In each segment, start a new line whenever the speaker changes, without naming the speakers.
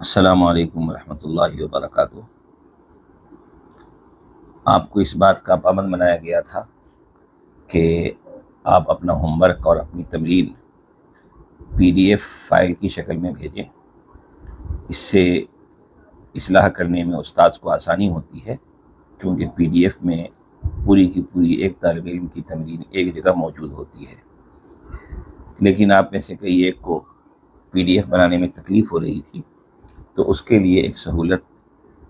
السلام علیکم ورحمۃ اللہ وبرکاتہ۔ آپ کو اس بات کا پابند بنایا گیا تھا کہ آپ اپنا ہوم ورک اور اپنی تمرین PDF فائل کی شکل میں بھیجیں۔ اس سے اصلاح کرنے میں استاذ کو آسانی ہوتی ہے، کیونکہ PDF میں پوری کی پوری ایک طالب علم کی تمرین ایک جگہ موجود ہوتی ہے۔ لیکن آپ میں سے کئی ایک کو PDF بنانے میں تکلیف ہو رہی تھی، تو اس کے لیے ایک سہولت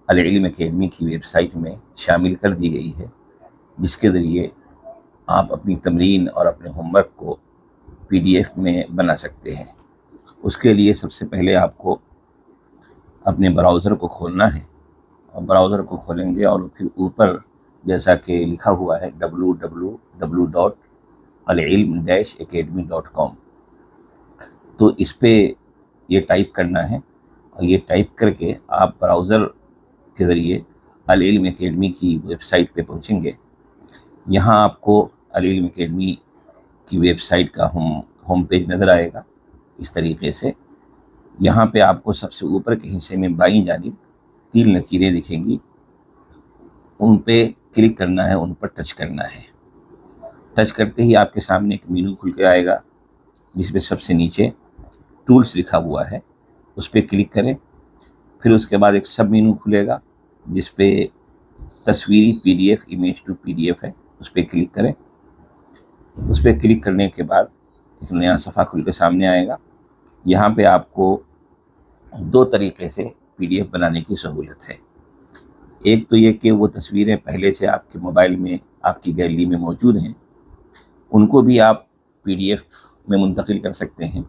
العلم اکیڈمی کی ویب سائٹ میں شامل کر دی گئی ہے، جس کے ذریعے آپ اپنی تمرین اور اپنے ہوم ورک کو PDF میں بنا سکتے ہیں۔ اس کے لیے سب سے پہلے آپ کو اپنے براؤزر کو کھولنا ہے، اور براؤزر کو کھولیں گے اور پھر اوپر جیسا کہ لکھا ہوا ہے www.alilm-academy.com، تو اس پہ یہ ٹائپ کرنا ہے، اور یہ ٹائپ کر کے آپ براؤزر کے ذریعے العلم اکیڈمی کی ویب سائٹ پہ پہنچیں گے۔ یہاں آپ کو العلم اکیڈمی کی ویب سائٹ کا ہوم پیج نظر آئے گا اس طریقے سے۔ یہاں پہ آپ کو سب سے اوپر کے حصے میں بائیں جانب 3 لکیریں دکھیں گی، ان پہ کلک کرنا ہے، ان پر ٹچ کرنا ہے۔ ٹچ کرتے ہی آپ کے سامنے ایک مینو کھل کے آئے گا، جس پہ سب سے نیچے ٹولز لکھا ہوا ہے، اس پہ کلک کریں۔ پھر اس کے بعد ایک سب مینو کھلے گا، جس پہ تصویری PDF امیج ٹو PDF ہے، اس پہ کلک کریں۔ اس پہ کلک کرنے کے بعد ایک نیا صفحہ کھل کے سامنے آئے گا۔ یہاں پہ آپ کو 2 طریقے سے PDF بنانے کی سہولت ہے۔ ایک تو یہ کہ وہ تصویریں پہلے سے آپ کے موبائل میں، آپ کی گیلری میں موجود ہیں، ان کو بھی آپ PDF میں منتقل کر سکتے ہیں،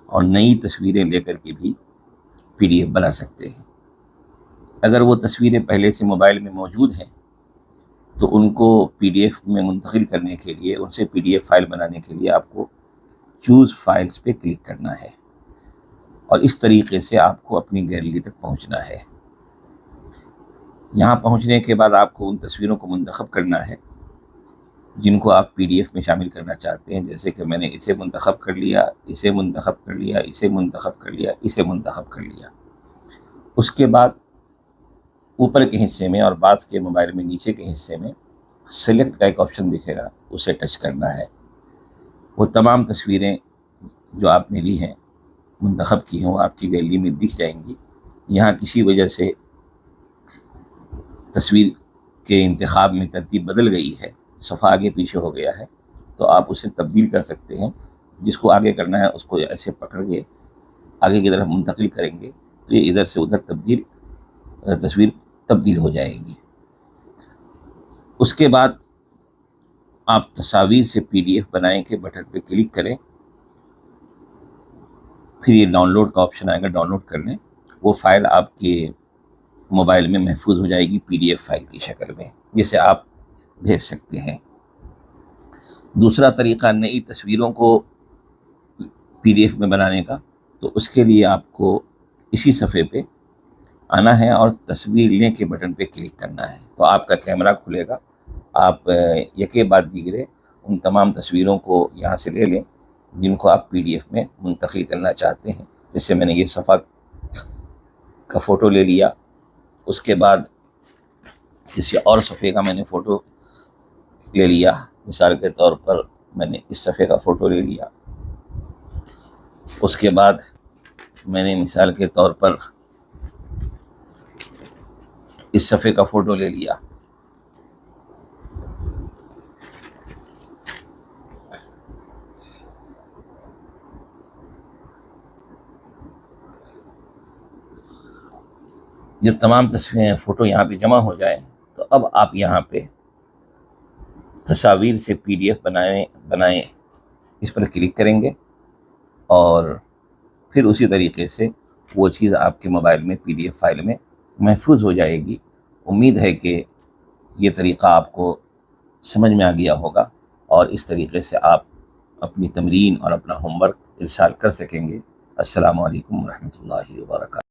اور نئی تصویریں لے کر کے بھی PDF بنا سکتے ہیں۔ اگر وہ تصویریں پہلے سے موبائل میں موجود ہیں تو ان کو PDF میں منتقل کرنے کے لیے، ان سے PDF فائل بنانے کے لیے آپ کو چوز فائلز پہ کلک کرنا ہے، اور اس طریقے سے آپ کو اپنی گیلری تک پہنچنا ہے۔ یہاں پہنچنے کے بعد آپ کو ان تصویروں کو منتخب کرنا ہے جن کو آپ PDF میں شامل کرنا چاہتے ہیں، جیسے کہ میں نے اسے منتخب کر لیا، اسے منتخب کر لیا، اسے منتخب کر لیا، اسے منتخب کر لیا۔ اس کے بعد اوپر کے حصے میں اور بعض کے موبائل میں نیچے کے حصے میں سلیکٹ کا ایک آپشن دکھے گا، اسے ٹچ کرنا ہے۔ وہ تمام تصویریں جو آپ نے لی ہیں، منتخب کی ہیں، وہ آپ کی گیلری میں دکھ جائیں گی۔ یہاں کسی وجہ سے تصویر کے انتخاب میں ترتیب بدل گئی ہے، صفحہ آگے پیچھے ہو گیا ہے، تو آپ اسے تبدیل کر سکتے ہیں۔ جس کو آگے کرنا ہے اس کو ایسے پکڑ کے آگے کی طرف منتقل کریں گے تو یہ ادھر سے ادھر تصویر تبدیل ہو جائے گی۔ اس کے بعد آپ تصاویر سے PDF بنائیں کے بٹن پہ کلک کریں، پھر یہ ڈاؤن لوڈ کا آپشن آئے گا، ڈاؤن لوڈ کر لیں۔ وہ فائل آپ کے موبائل میں محفوظ ہو جائے گی PDF فائل کی شکل میں، جسے آپ بھیج سکتے ہیں۔ دوسرا طریقہ نئی تصویروں کو PDF میں بنانے کا، تو اس کے لیے آپ کو اسی صفحے پہ آنا ہے اور تصویر لیں کے بٹن پہ کلک کرنا ہے، تو آپ کا کیمرہ کھلے گا۔ آپ یکے بعد دیگرے ان تمام تصویروں کو یہاں سے لے لیں جن کو آپ PDF میں منتقل کرنا چاہتے ہیں۔ جیسے میں نے یہ صفحہ کا فوٹو لے لیا، اس کے بعد کسی اور صفحے کا میں نے فوٹو لے لیا، مثال کے طور پر میں نے اس صفحے کا فوٹو لے لیا۔ اس کے بعد میں نے مثال کے طور پر اس صفحے کا فوٹو لے لیا۔ جب تمام تصویریں فوٹو یہاں پہ جمع ہو جائیں تو اب آپ یہاں پہ تصاویر سے PDF بنائیں اس پر کلک کریں گے، اور پھر اسی طریقے سے وہ چیز آپ کے موبائل میں PDF فائل میں محفوظ ہو جائے گی۔ امید ہے کہ یہ طریقہ آپ کو سمجھ میں آ گیا ہوگا، اور اس طریقے سے آپ اپنی تمرین اور اپنا ہوم ورک ارسال کر سکیں گے۔ السلام علیکم ورحمۃ اللہ وبرکاتہ۔